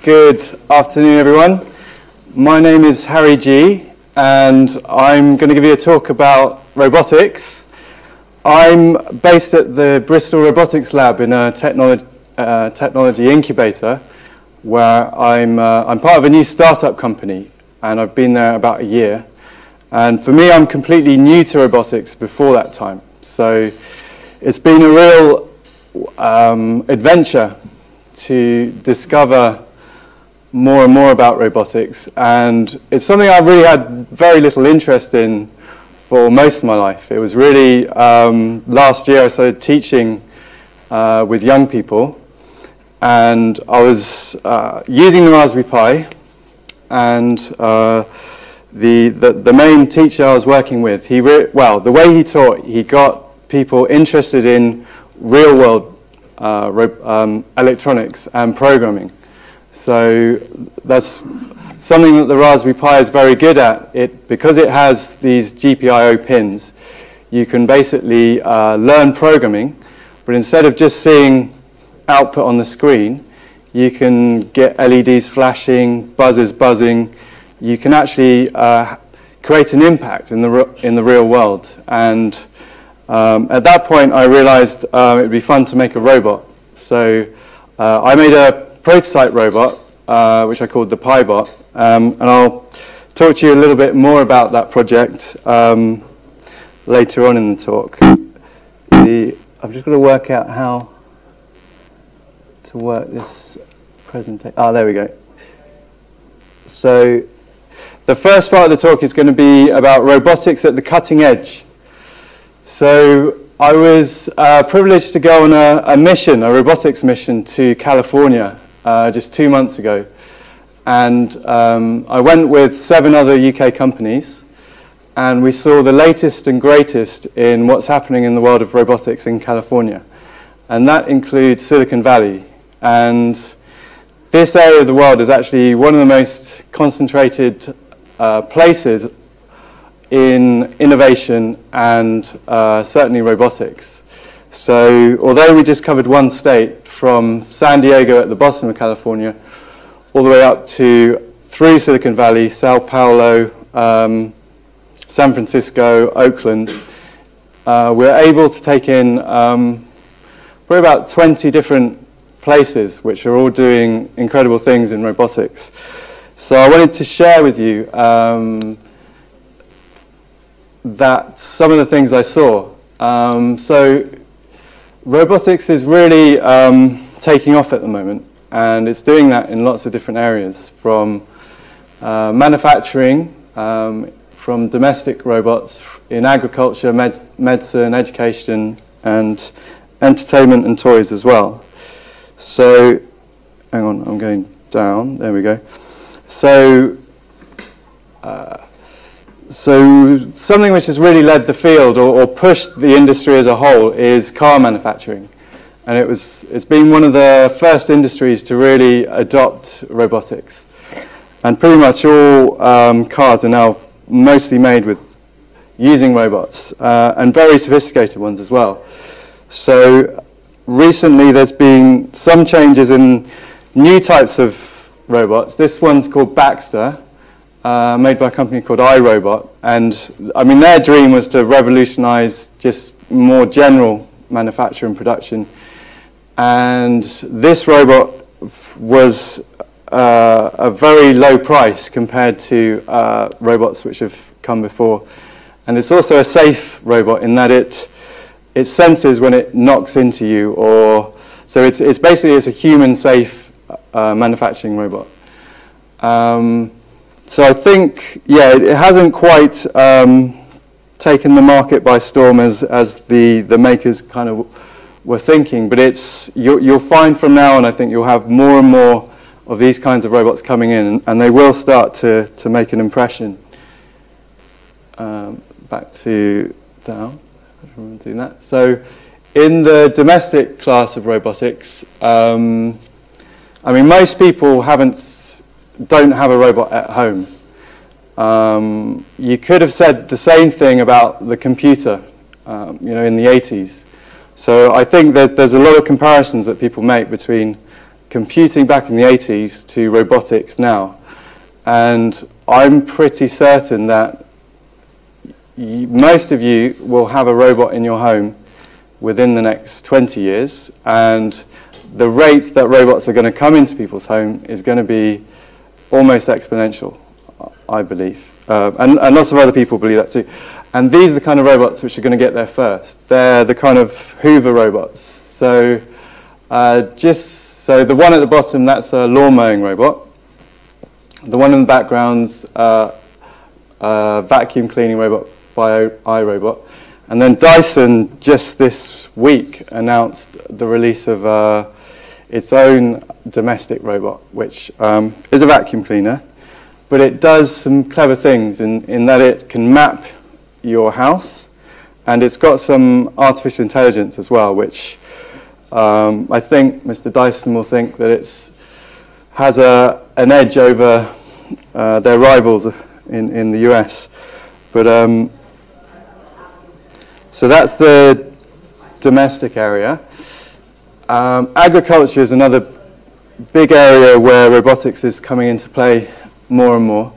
Good afternoon, everyone. My name is Harry G, and I'm going to give you a talk about robotics. I'm based at the Bristol Robotics Lab in a technology incubator, where I'm part of a new startup company, and I've been there about a year. And for me, I'm completely new to robotics before that time. So it's been a real adventure to discover more and more about robotics, and it's something I've really had very little interest in for most of my life. It was really last year I started teaching with young people, and I was using the Raspberry Pi, and the main teacher I was working with, the way he taught, he got people interested in real-world electronics and programming. So that's something that the Raspberry Pi is very good at. Because it has these GPIO pins, you can basically learn programming, but instead of just seeing output on the screen, you can get LEDs flashing, buzzers buzzing. You can actually create an impact in the real world. And at that point, I realized it would be fun to make a robot. So I made a prototype robot, which I called the PiBot, and I'll talk to you a little bit more about that project later on in the talk. I've just got to work out how to work this presentation. There we go. So the first part of the talk is going to be about robotics at the cutting edge. So I was privileged to go on a robotics mission to California just 2 months ago. And I went with 7 other UK companies, and we saw the latest and greatest in what's happening in the world of robotics in California. And that includes Silicon Valley. And this area of the world is actually one of the most concentrated places in innovation and certainly robotics. So although we just covered one state, from San Diego at the bottom of California all the way up through Silicon Valley, Sao Paulo, San Francisco, Oakland, we're able to take in probably about 20 different places which are all doing incredible things in robotics. So I wanted to share with you that some of the things I saw. So robotics is really taking off at the moment, and it's doing that in lots of different areas, from manufacturing, from domestic robots, in agriculture, medicine, education, and entertainment and toys as well. So, hang on, I'm going down, there we go. So something which has really led the field or pushed the industry as a whole is car manufacturing. And it's been one of the first industries to really adopt robotics. And pretty much all cars are now mostly made using robots, and very sophisticated ones as well. So recently there's been some changes in new types of robots. This one's called Baxter, made by a company called iRobot, and I mean their dream was to revolutionize just more general manufacture and production. And this robot was a very low price compared to robots which have come before, and it's also a safe robot in that it senses when it knocks into you, so it's basically a human safe manufacturing robot. So I think, yeah, it hasn't quite taken the market by storm as the makers kind of were thinking, but you'll find from now on, I think you'll have more and more of these kinds of robots coming in, and they will start to make an impression. Back to down, I don't remember doing that. So in the domestic class of robotics, I mean, most people don't have a robot at home. You could have said the same thing about the computer, in the 80s. So I think there's a lot of comparisons that people make between computing back in the 80s to robotics now. And I'm pretty certain that most of you will have a robot in your home within the next 20 years, and the rate that robots are going to come into people's home is going to be almost exponential, I believe. And lots of other people believe that too. And these are the kind of robots which are going to get there first. They're the kind of Hoover robots. So so the one at the bottom, that's a lawn mowing robot. The one in the background's a vacuum cleaning robot by iRobot. And then Dyson just this week announced the release of its own domestic robot, which is a vacuum cleaner, but it does some clever things in that it can map your house, and it's got some artificial intelligence as well, which I think Mr. Dyson will think that it has an edge over their rivals in the US. But so that's the domestic area. Agriculture is another big area where robotics is coming into play more and more.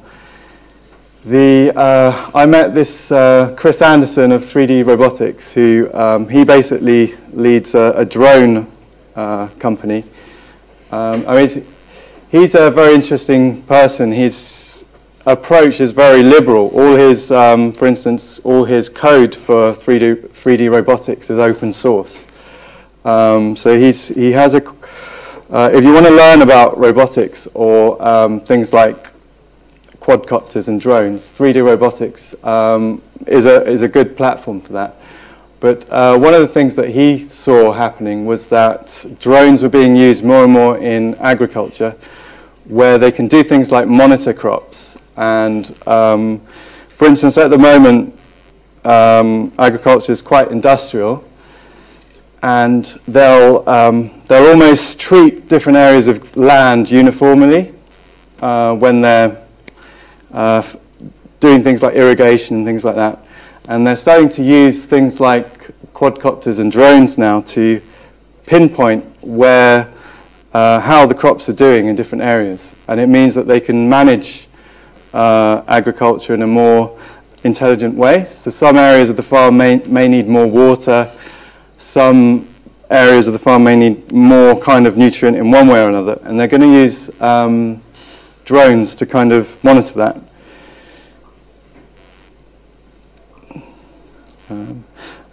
I met this Chris Anderson of 3D Robotics, who he basically leads a drone company. I mean, he's a very interesting person. His approach is very liberal. All his, for instance, all his code for 3D robotics is open source. So he has a. If you want to learn about robotics or things like quadcopters and drones, 3D robotics is a good platform for that. But one of the things that he saw happening was that drones were being used more and more in agriculture, where they can do things like monitor crops. And for instance, at the moment, agriculture is quite industrial, and they'll almost treat different areas of land uniformly when they're doing things like irrigation and things like that. And they're starting to use things like quadcopters and drones now to pinpoint where how the crops are doing in different areas. And it means that they can manage agriculture in a more intelligent way. So some areas of the farm may need more water, some areas of the farm may need more kind of nutrient in one way or another, and they're going to use drones to kind of monitor that.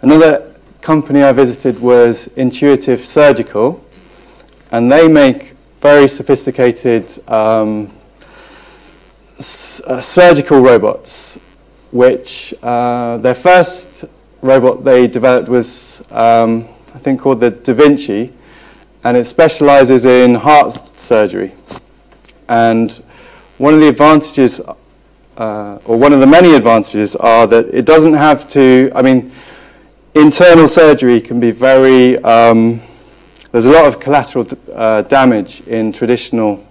Another company I visited was Intuitive Surgical, and they make very sophisticated surgical robots, which their first robot they developed was I think called the Da Vinci, and it specializes in heart surgery. And one of the advantages, or one of the many advantages, are that it doesn't have to, I mean, internal surgery can be very, there's a lot of collateral damage in traditional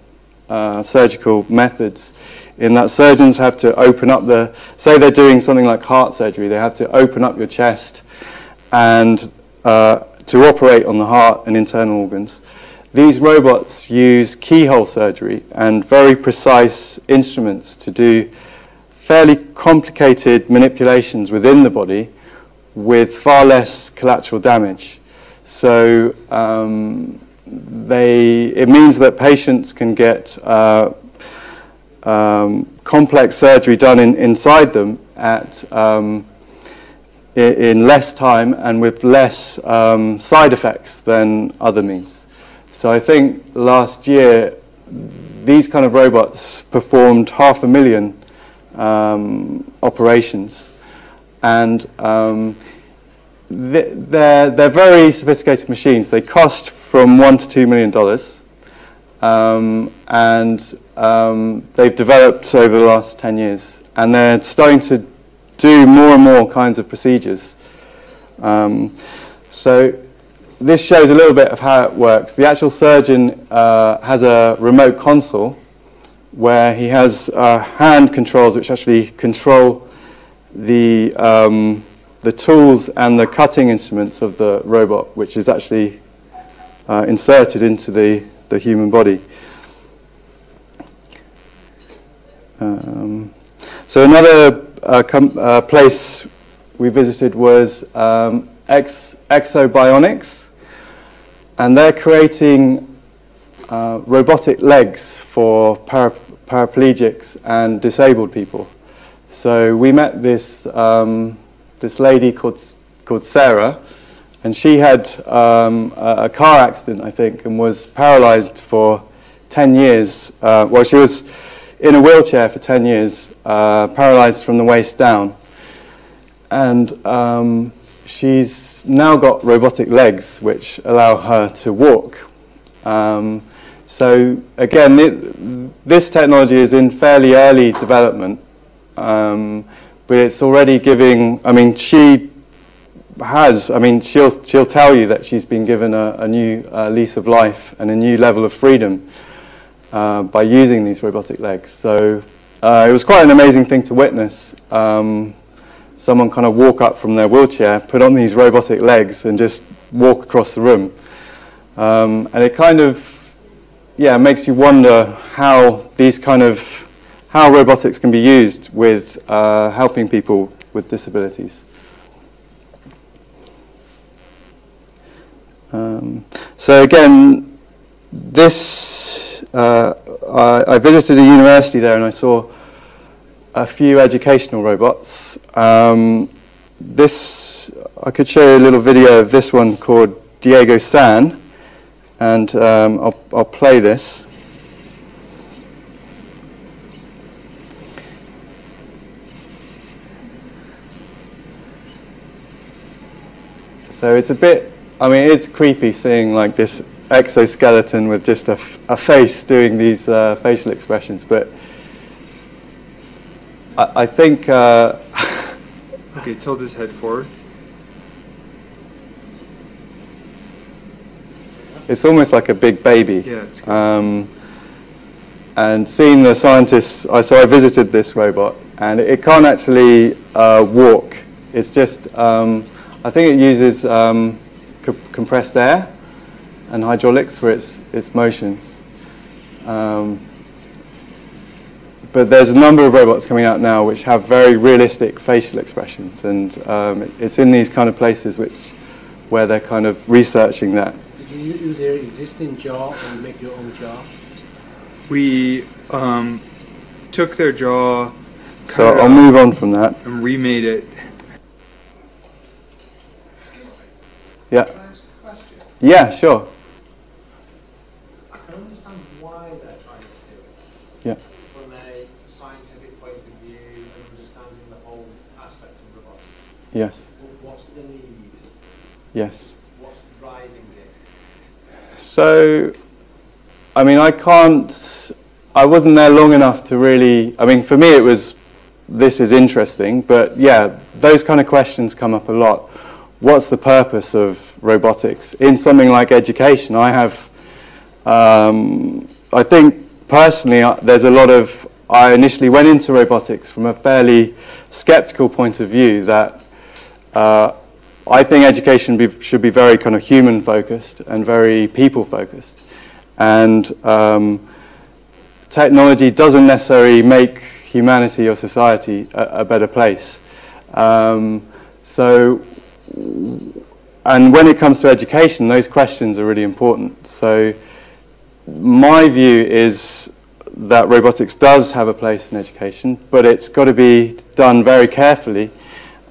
surgical methods, in that surgeons have to open up say they're doing something like heart surgery, they have to open up your chest and to operate on the heart and internal organs. These robots use keyhole surgery and very precise instruments to do fairly complicated manipulations within the body with far less collateral damage. So it means that patients can get complex surgery done inside them in less time and with less side effects than other means. So I think last year these kind of robots performed 500,000 operations, and they're very sophisticated machines. They cost from $1 to $2 million, and they've developed over the last 10 years, and they're starting to do more and more kinds of procedures. So this shows a little bit of how it works. The actual surgeon has a remote console where he has hand controls which actually control the tools and the cutting instruments of the robot, which is actually inserted into the the human body. So another place we visited was Exo Bionics, and they're creating robotic legs for paraplegics and disabled people. So we met this this lady called Sarah, and she had a car accident, I think, and was paralyzed for 10 years. Well, she was in a wheelchair for 10 years, paralyzed from the waist down. And she's now got robotic legs, which allow her to walk. So again, this technology is in fairly early development, but it's already giving, I mean, she'll tell you that she's been given a new lease of life and a new level of freedom by using these robotic legs. So it was quite an amazing thing to witness. Someone kind of walk up from their wheelchair, put on these robotic legs and just walk across the room. And it kind of, yeah, makes you wonder how robotics can be used with helping people with disabilities. So again, I visited a university there and I saw a few educational robots. I could show you a little video of this one called Diego San, and I'll play this. So it's a bit, I mean, it's creepy seeing like this exoskeleton with just a face doing these facial expressions, but I think... Okay, tilt his head forward. It's almost like a big baby. Yeah, it's good. And seeing the scientists, so I visited this robot, and it can't actually walk. It's just, I think it uses compressed air and hydraulics for its motions. But there's a number of robots coming out now which have very realistic facial expressions, and it's in these kind of places where they're kind of researching that. Did you use their existing jaw and make your own jaw? We took their jaw, so I'll move on from that. And remade it. Yeah. Can I ask a question? Yeah, sure. I can understand why they're trying to do it. Yeah. From a scientific point of view and understanding the whole aspect of robotics. Yes. But what's the need? Yes. What's driving it? So, I mean, I wasn't there long enough to really, I mean, for me it was, this is interesting, but yeah, those kind of questions come up a lot. What's the purpose of robotics in something like education? I think personally, there's a lot of, I initially went into robotics from a fairly skeptical point of view that I think education should be very kind of human focused and very people focused. And technology doesn't necessarily make humanity or society a better place. And when it comes to education, those questions are really important. So my view is that robotics does have a place in education, but it's got to be done very carefully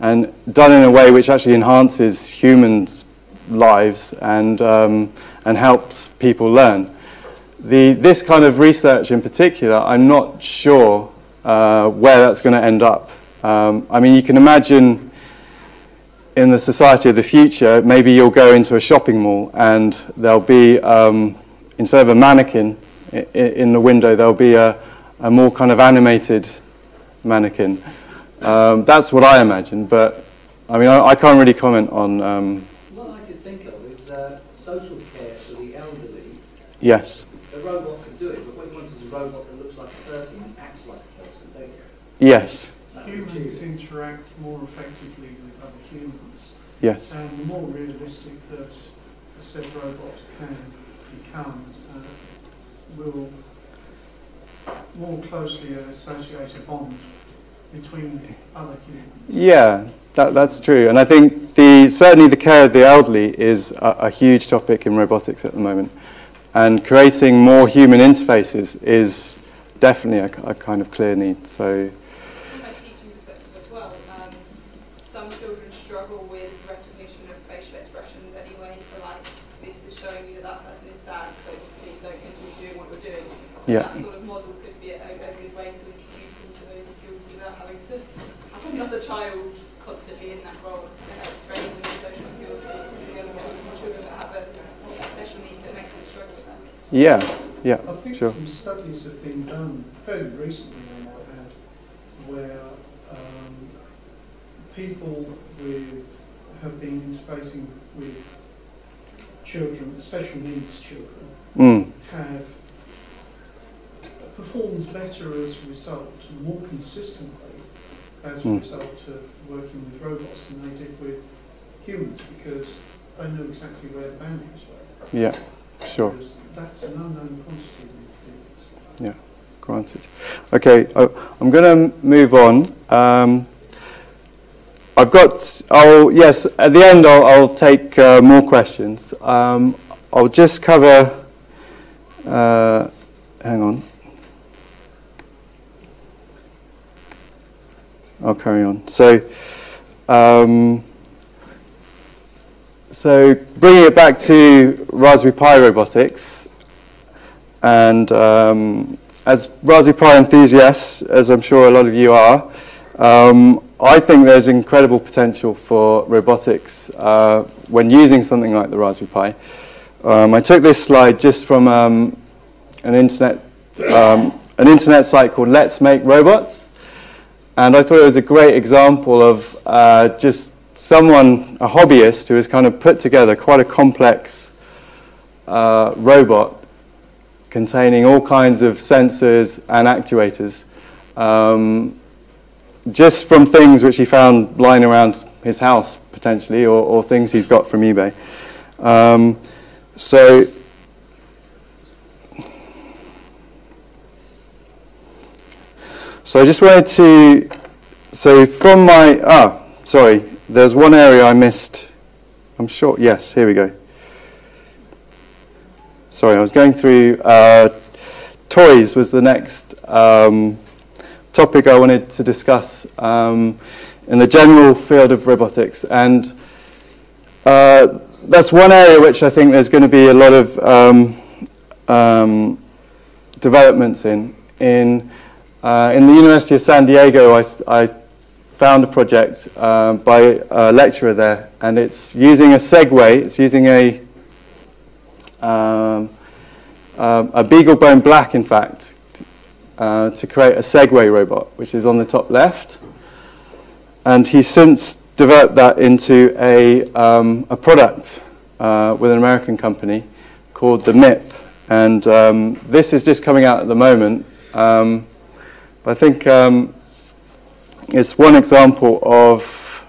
and done in a way which actually enhances humans' lives and helps people learn. This kind of research in particular, I'm not sure where that's going to end up. I mean, you can imagine in the society of the future, maybe you'll go into a shopping mall and there'll be, instead of a mannequin in the window, there'll be a more kind of animated mannequin. That's what I imagine, but I mean, I can't really comment on... What I could think of is social care for the elderly. Yes. The robot can do it, but what you want is a robot that looks like a person and acts like a person, don't you? Yes. Humans interact more effectively with other humans. Yes. And the more realistic that a said robot can become, will more closely associate a bond between other humans. Yeah, that's true. And I think certainly the care of the elderly is a huge topic in robotics at the moment. And creating more human interfaces is definitely a kind of clear need. So, from a teaching perspective as well, some children struggle with recognition of facial expressions anyway. For like, this is showing you that that person is sad, so please don't continue doing what you're doing. So yeah. that sort of model could be a good way to introduce them to those skills without having to have another child constantly in that role to help train them in social skills for the other children that have a special need that makes them struggle with that. Yeah, yeah, I think sure. some studies have been done fairly recently, I might add, where people have been interfacing with children, special needs children, have performed better as a result, more consistently as a result of working with robots than they did with humans, because they know exactly where the boundaries were. Yeah, sure. Because that's an unknown quantity with humans. Yeah, granted. Okay, I'm going to move on. Yes, at the end I'll take more questions. I'll just cover, hang on. I'll carry on. So bringing it back to Raspberry Pi Robotics, and as Raspberry Pi enthusiasts, as I'm sure a lot of you are, I think there's incredible potential for robotics when using something like the Raspberry Pi. I took this slide just from an internet site called Let's Make Robots, and I thought it was a great example of just someone, a hobbyist, who has kind of put together quite a complex robot containing all kinds of sensors and actuators, just from things which he found lying around his house, potentially, or things he's got from eBay. So I just wanted to, from my, sorry, there's one area I missed. I'm sure, yes, here we go. Sorry, I was going through, toys was the next topic I wanted to discuss in the general field of robotics. And that's one area which I think there's going to be a lot of developments in. In the University of San Diego, I found a project by a lecturer there, and it's using a Segway. It's using a beagle bone black, in fact, to create a Segway robot, which is on the top left. And he's since developed that into a product with an American company called the MIP. And this is just coming out at the moment. But I think it's one example of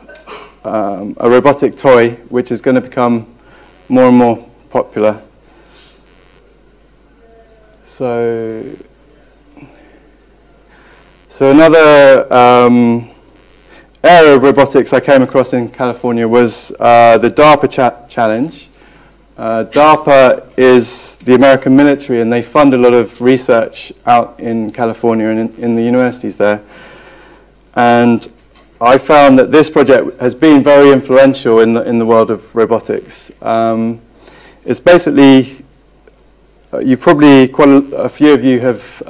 a robotic toy which is going to become more and more popular. So another area of robotics I came across in California was the DARPA challenge. DARPA is the American military, and they fund a lot of research out in California and in the universities there. And I found that this project has been very influential in the world of robotics. It's basically, you probably, quite a few of you have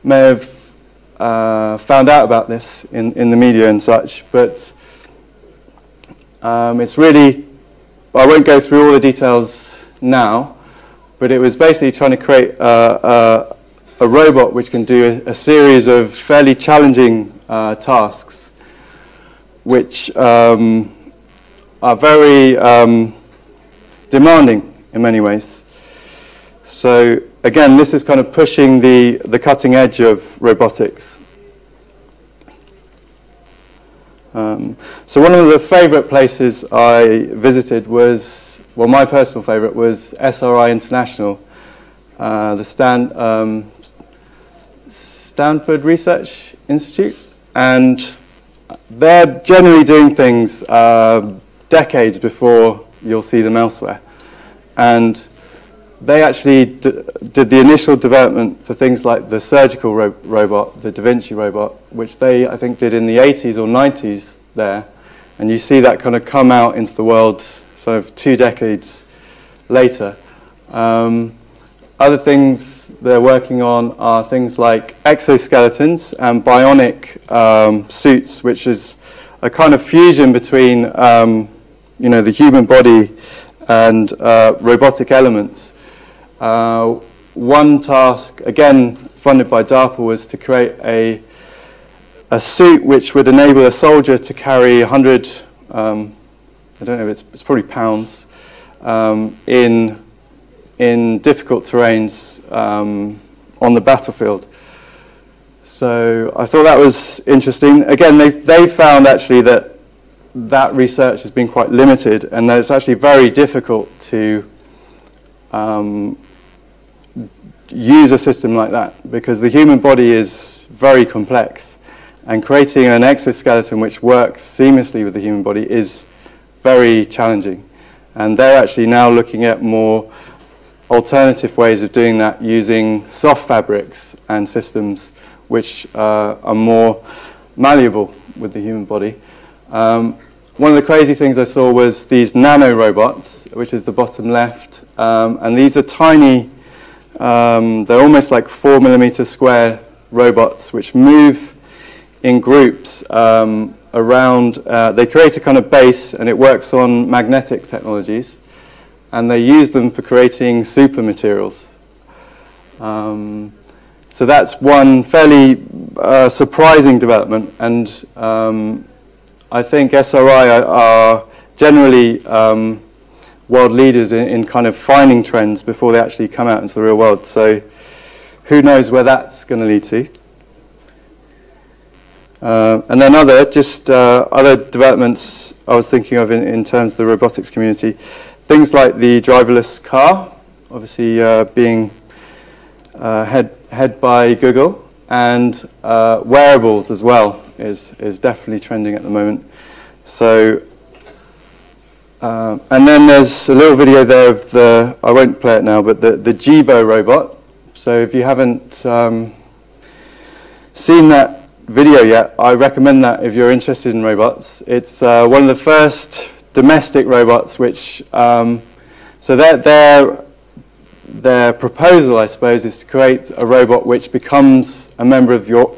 may have found out about this in the media and such, but it's really, I won't go through all the details now, but it was basically trying to create a robot which can do a series of fairly challenging tasks, which are very demanding in many ways. So again, this is kind of pushing the cutting edge of robotics. So one of the favorite places I visited was, well, my personal favorite was SRI International. the Stanford Research Institute, and they're generally doing things decades before you'll see them elsewhere. And they actually did the initial development for things like the surgical robot, the Da Vinci robot, which they, I think, did in the 80s or 90s there. And you see that kind of come out into the world sort of 2 decades later. Other things they're working on are things like exoskeletons and bionic suits, which is a kind of fusion between the human body and robotic elements. One task, again funded by DARPA, was to create a suit which would enable a soldier to carry 100, I don't know, it's probably pounds, in difficult terrains on the battlefield. So I thought that was interesting. Again, they found actually that research has been quite limited, and that it's actually very difficult to use a system like that, because the human body is very complex, and creating an exoskeleton which works seamlessly with the human body is very challenging. And they're actually now looking at more alternative ways of doing that, using soft fabrics and systems which are more malleable with the human body. One of the crazy things I saw was these nano robots, which is the bottom left, and these are tiny, they're almost like 4mm square robots which move in groups around, they create a kind of base, and it works on magnetic technologies, and they use them for creating super materials. So that's one fairly surprising development, and I think SRI are generally world leaders in kind of finding trends before they actually come out into the real world. So who knows where that's going to lead to. And then other developments I was thinking of in terms of the robotics community. Things like the driverless car, obviously being head by Google, and wearables as well is definitely trending at the moment. So, and then there's a little video there of I won't play it now, but the Jibo robot. So if you haven't seen that video yet, I recommend that if you're interested in robots. It's one of the first domestic robots which, so their proposal, I suppose, is to create a robot which becomes a member of your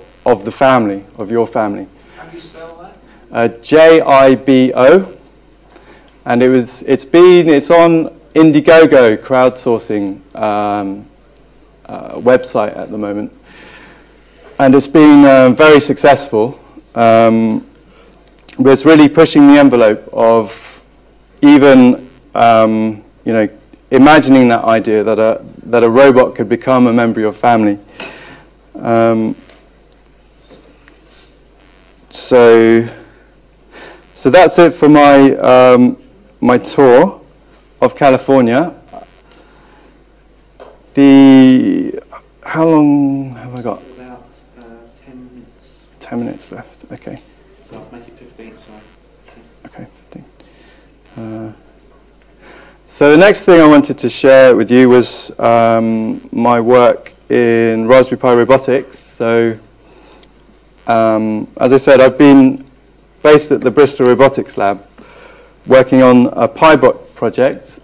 family. How do you spell that? JIBO, and it's on Indiegogo crowdsourcing website at the moment, and it's been very successful. But it's really pushing the envelope of even imagining that idea that a robot could become a member of your family. So that's it for my my tour of California. How long have I got? About 10 minutes. 10 minutes left. Okay. So I'll make it 15. Sorry. Okay, 15. So the next thing I wanted to share with you was my work in Raspberry Pi Robotics. So as I said, I've been based at the Bristol Robotics Lab working on a PiBot project,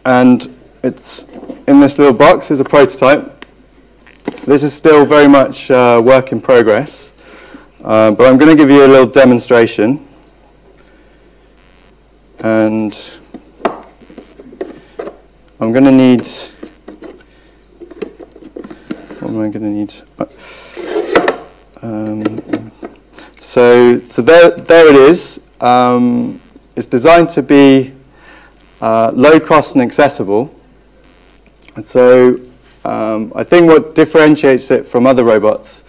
and it's in this little box is a prototype. This is still very much work in progress, but I'm going to give you a little demonstration. And I'm going to need, what am I going to need? So there it is. It's designed to be low cost and accessible. And so I think what differentiates it from other robots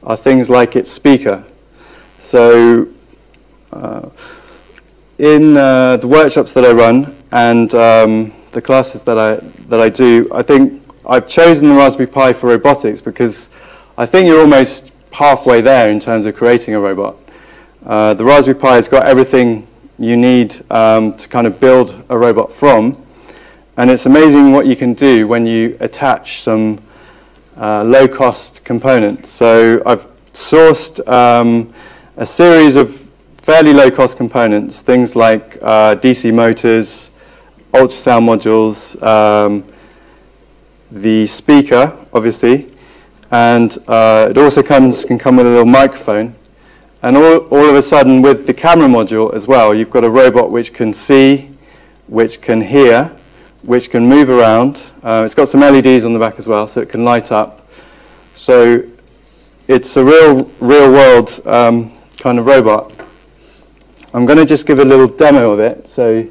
are things like its speaker. So in the workshops that I run and the classes that I do, I think I've chosen the Raspberry Pi for robotics because I think you're almost halfway there in terms of creating a robot. The Raspberry Pi has got everything you need to kind of build a robot from, and it's amazing what you can do when you attach some low-cost components. So I've sourced a series of fairly low-cost components, things like DC motors, ultrasound modules, the speaker, obviously, and it also can come with a little microphone. And all of a sudden, with the camera module as well, you've got a robot which can see, which can hear, which can move around. It's got some LEDs on the back as well, so it can light up. So it's a real world kind of robot. I'm going to just give a little demo of it. So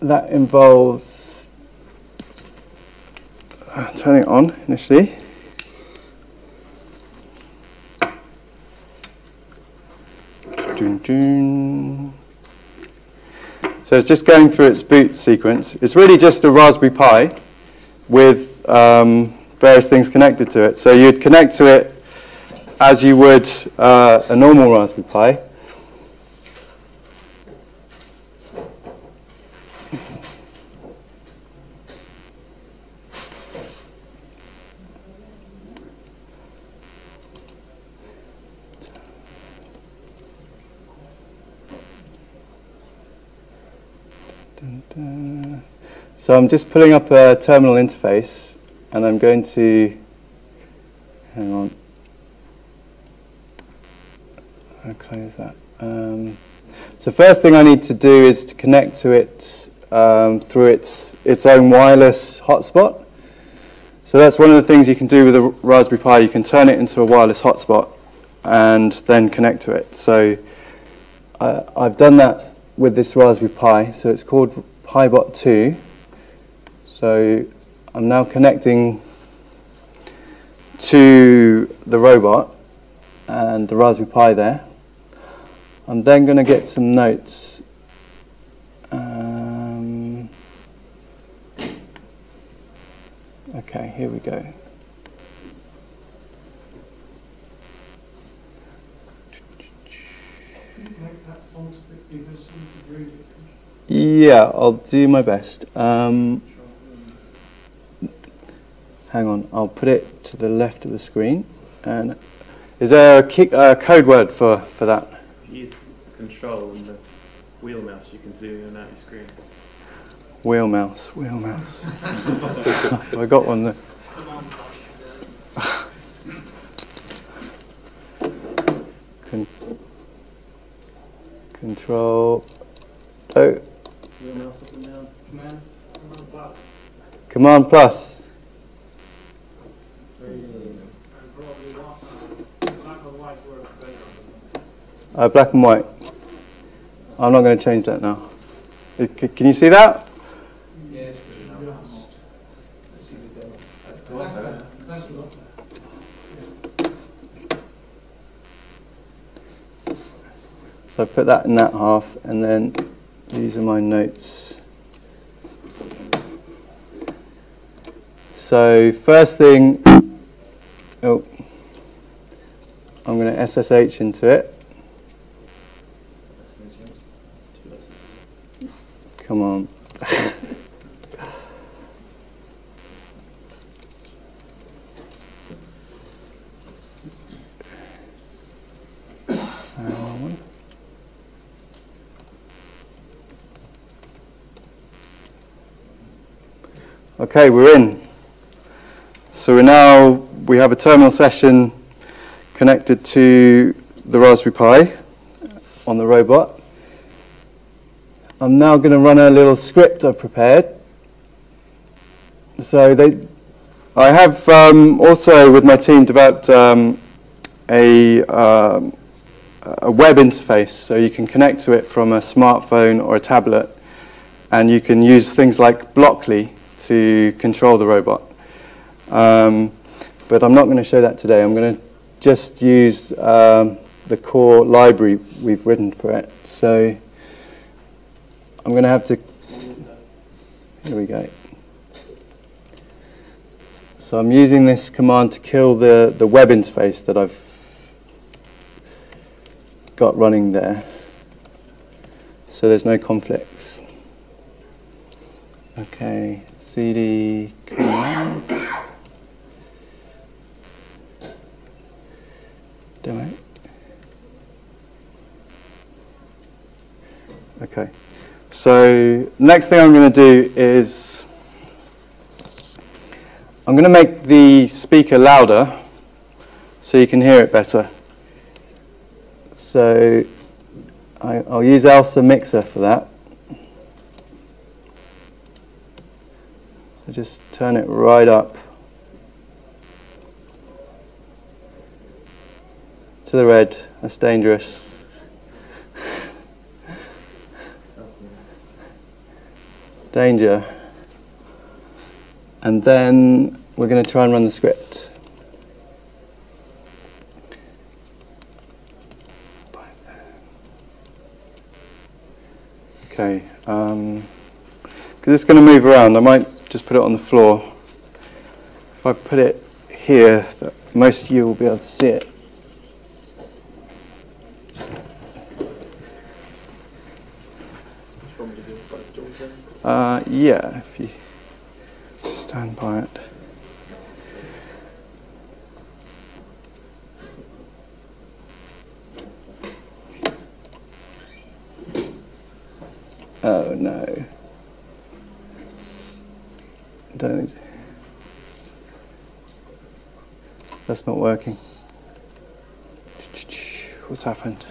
that involves turning it on initially. So it's just going through its boot sequence. It's really just a Raspberry Pi with various things connected to it. So you'd connect to it as you would a normal Raspberry Pi. So I'm just pulling up a terminal interface, and I'm going to, hang on, I'll close that. So first thing I need to do is to connect to it through its own wireless hotspot. So that's one of the things you can do with a Raspberry Pi. You can turn it into a wireless hotspot and then connect to it. So I've done that with this Raspberry Pi. So it's called PiBot 2. So I'm now connecting to the robot and the Raspberry Pi there. I'm then going to get some notes. Okay, here we go. Make that font a bit bigger so you can read it. Yeah, I'll do my best. Hang on, I'll put it to the left of the screen. And is there a code word for that? If you use control and the wheel mouse, you can zoom in and out your screen. Wheel mouse. I got one there. Control. Oh. Wheel mouse up and down. Command plus. Command plus. Black and white works better. Black and white. I'm not going to change that now. Can you see that? Yes, but let's see the demo. That's a lot better. So I put that in that half, and then these are my notes. So first thing, I'm going to SSH into it. Come on. Okay, we're in. So we have a terminal session connected to the Raspberry Pi on the robot. I'm now going to run a little script I've prepared. So I have also with my team developed a web interface, so you can connect to it from a smartphone or a tablet, and you can use things like Blockly to control the robot. But I'm not going to show that today. I'm going to just use the core library we've written for it. So I'm going to have to, Here we go. So I'm using this command to kill the web interface that I've got running there, so there's no conflicts. Okay, cd command demo. Okay, so next thing I'm going to do is I'm going to make the speaker louder so you can hear it better. So I'll use Elsa Mixer for that. So just turn it right up to the red. That's dangerous. Danger. And then we're going to try and run the script. Okay, because it's going to move around, I might just put it on the floor. If I put it here, most of you will be able to see it. Yeah, if you stand by it. Oh no. Don't. That's not working. What's happened?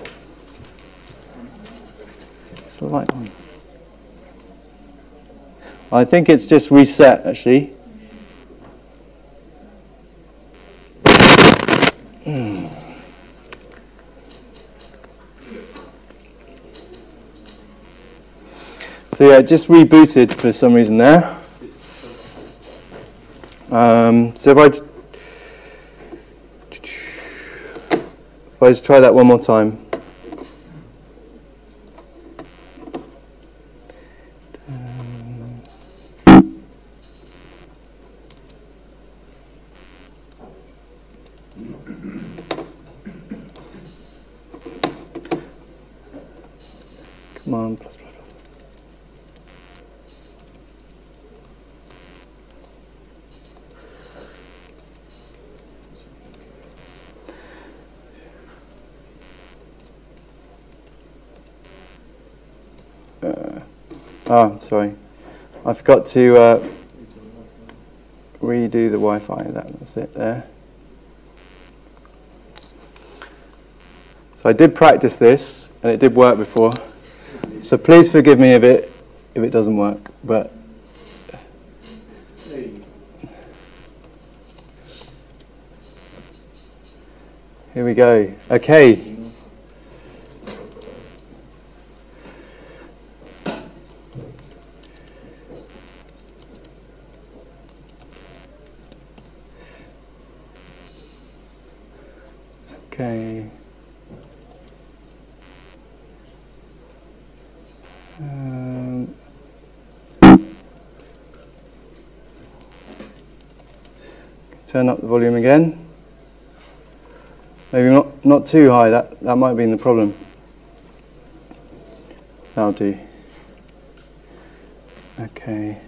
Is the light on? I think it's just reset actually. So yeah, it just rebooted for some reason there. So if I just try that one more time. Come on, plus. Sorry. I forgot to redo the Wi-Fi. That's it there. So I did practice this, and it did work before. So please forgive me if it doesn't work. But here we go. Okay. Okay. Turn up the volume again. Maybe not too high. That might have been the problem. That'll do. Okay.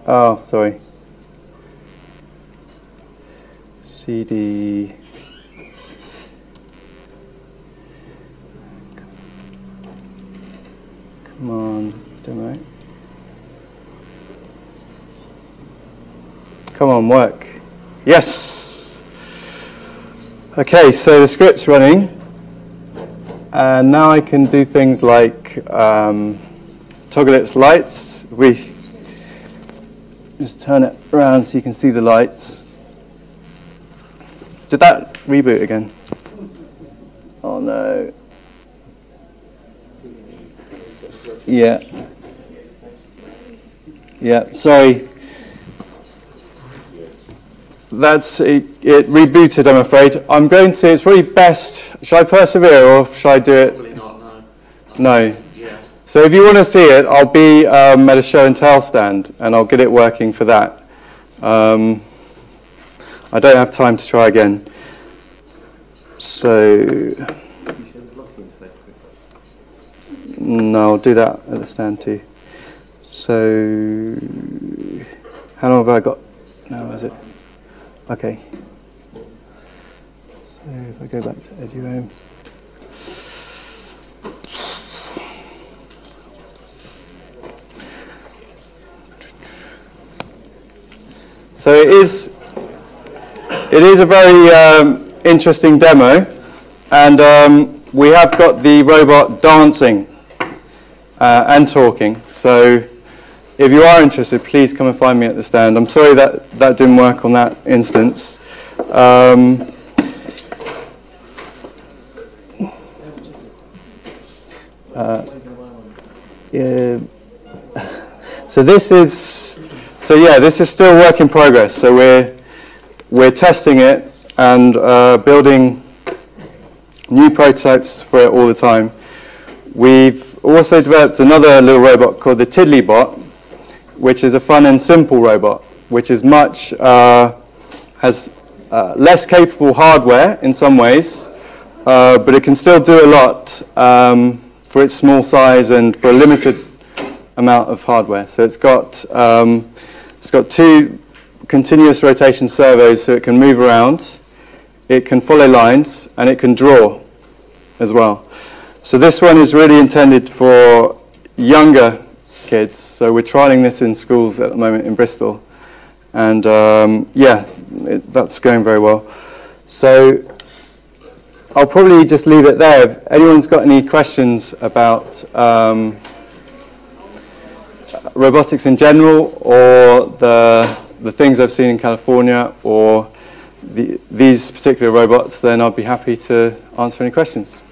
Oh, sorry. CD. Come on, demo. Come on, work. Yes! Okay, so the script's running. And now I can do things like toggle its lights. We just turn it around so you can see the lights. Did that reboot again? Oh no. Yeah. Yeah, sorry. That's it, it rebooted, I'm afraid. I'm going to, it's probably best, shall I persevere or shall I do it? Probably not, no. No. Yeah. So if you want to see it, I'll be at a show and tell stand and I'll get it working for that. I don't have time to try again. So, no, I'll do that at the stand too. So, how long have I got now, is it? Okay. So if I go back to EduHome. So it is a very interesting demo, and we have got the robot dancing and talking. So if you are interested, please come and find me at the stand. I'm sorry that that didn't work on that instance. Yeah. So this is still work in progress. So we're testing it and building new prototypes for it all the time. We've also developed another little robot called the TiddlyBot, which is a fun and simple robot, which is much has less capable hardware in some ways, but it can still do a lot for its small size and for a limited amount of hardware. So it's got 2 continuous rotation servos, so it can move around, it can follow lines, and it can draw as well. So this one is really intended for younger kids. So we're trialing this in schools at the moment in Bristol, and that's going very well. So I'll probably just leave it there. If anyone's got any questions about robotics in general, or the things I've seen in California, or these particular robots, then I'll be happy to answer any questions.